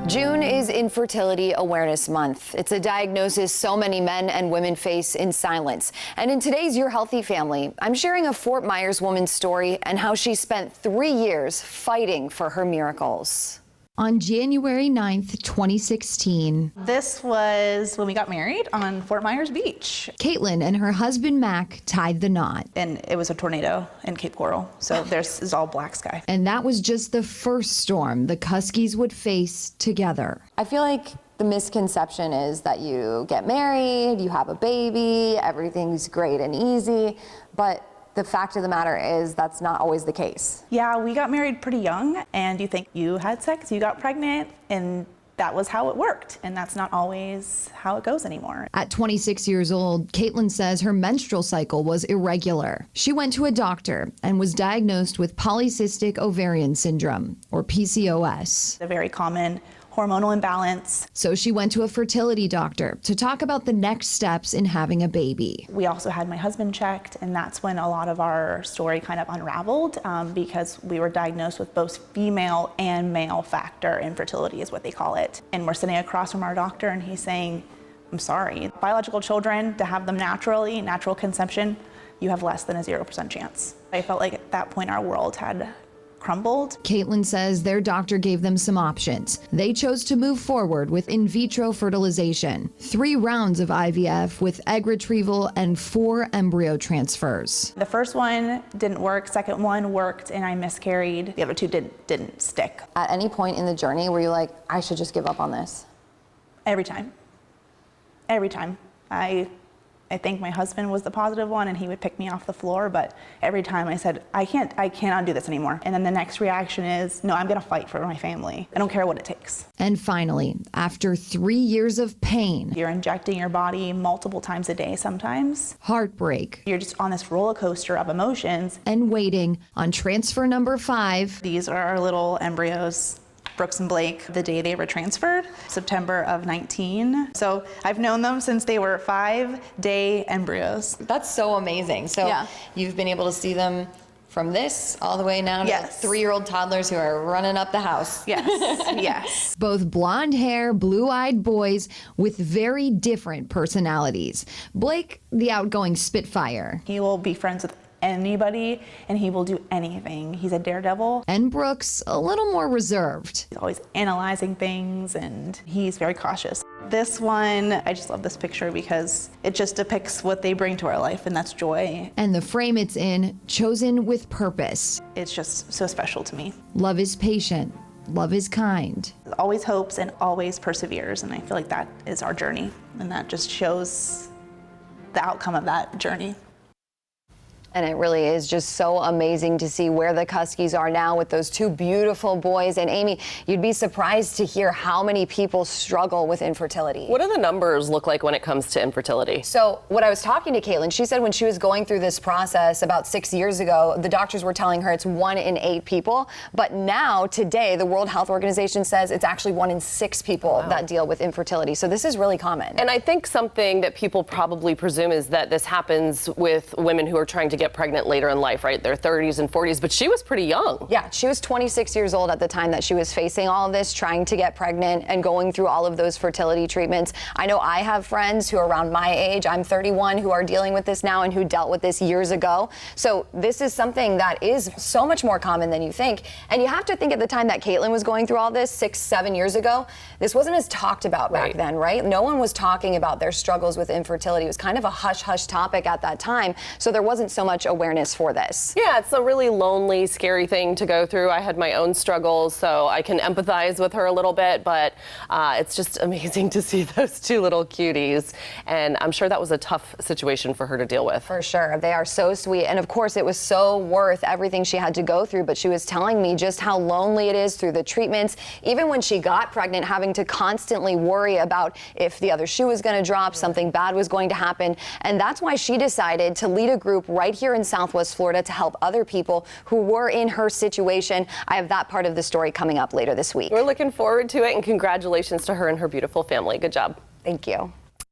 June is Infertility Awareness Month. It's a diagnosis so many men and women face in silence. And in today's Your Healthy Family, I'm sharing a Fort Myers woman's story and how she spent 3 years fighting for her miracles. On January 9th, 2016, this was when we got married on Fort Myers Beach. Caitlin and her husband Mac tied the knot. And it was a tornado in Cape Coral, so this is all black sky. And that was just the first storm the Cuskies would face together. I feel like the misconception is that you get married, you have a baby, everything's great and easy, but the fact of the matter is that's not always the case. Yeah, we got married pretty young, and you think you had sex, you got pregnant, and that was how it worked. And that's not always how it goes anymore. At 26 years old, Caitlin says her menstrual cycle was irregular. She went to a doctor and was diagnosed with polycystic ovarian syndrome, or PCOS. A very common hormonal imbalance. So she went to a fertility doctor to talk about the next steps in having a baby. We also had my husband checked, and that's when a lot of our story kind of unraveled because we were diagnosed with both female and male factor infertility is what they call it. And we're sitting across from our doctor and he's saying, I'm sorry, biological children, to have them naturally, natural conception, you have less than a 0% chance. I felt like at that point our world had crumbled. Caitlin says their doctor gave them some options. They chose to move forward with in vitro fertilization, 3 rounds of IVF with egg retrieval and 4 embryo transfers. The first one didn't work, second one worked, and I miscarried. The other 2 didn't stick. At any point in the journey were you like, I should just give up on this? Every time. Every time. I think my husband was the positive one and he would pick me off the floor, but every time I said, I cannot do this anymore. And then the next reaction is, no, I'm gonna fight for my family. I don't care what it takes. And finally, after 3 years of pain, you're injecting your body multiple times a day sometimes. Heartbreak. You're just on this roller coaster of emotions. And waiting on transfer number 5. These are our little embryos. Brooks and Blake, the day they were transferred, September of 19. So I've known them since they were 5-day embryos. That's so amazing. So yeah. You've been able to see them from this all the way now to 3-year-old toddlers who are running up the house. Yes, yes. Both blonde hair, blue-eyed boys with very different personalities. Blake, the outgoing Spitfire. He will be friends with anybody and he will do anything. He's a daredevil. And Brooks, a little more reserved. He's always analyzing things and he's very cautious. This one, I just love this picture because it just depicts what they bring to our life, and that's joy. And the frame it's in, chosen with purpose. It's just so special to me. Love is patient. Love is kind. Always hopes and always perseveres, and I feel like that is our journey, and that just shows the outcome of that journey. And it really is just so amazing to see where the Cuskies are now with those 2 beautiful boys. And Amy, you'd be surprised to hear how many people struggle with infertility. What do the numbers look like when it comes to infertility? So when I was talking to Caitlin, she said when she was going through this process about 6 years ago, the doctors were telling her it's 1 in 8 people. But now, today, the World Health Organization says it's actually 1 in 6 people that deal with infertility. So this is really common. And I think something that people probably presume is that this happens with women who are trying to get pregnant later in life, right? Their 30s and 40s, but she was pretty young. Yeah, she was 26 years old at the time that she was facing all of this, trying to get pregnant and going through all of those fertility treatments. I know I have friends who are around my age, I'm 31, who are dealing with this now and who dealt with this years ago. So this is something that is so much more common than you think. And you have to think at the time that Caitlin was going through all this 6-7 years ago, this wasn't as talked about back then, right? No one was talking about their struggles with infertility. It was kind of a hush-hush topic at that time. So there wasn't so much awareness for this. Yeah, it's a really lonely, scary thing to go through. I had my own struggles, so I can empathize with her a little bit, but it's just amazing to see those 2 little cuties. And I'm sure that was a tough situation for her to deal with. For sure. They are so sweet. And of course, it was so worth everything she had to go through, but she was telling me just how lonely it is through the treatments. Even when she got pregnant, having to constantly worry about if the other shoe was going to drop, something bad was going to happen. And that's why she decided to lead a group right here in Southwest Florida to help other people who were in her situation. I have that part of the story coming up later this week. We're looking forward to it, and congratulations to her and her beautiful family. Good job. Thank you.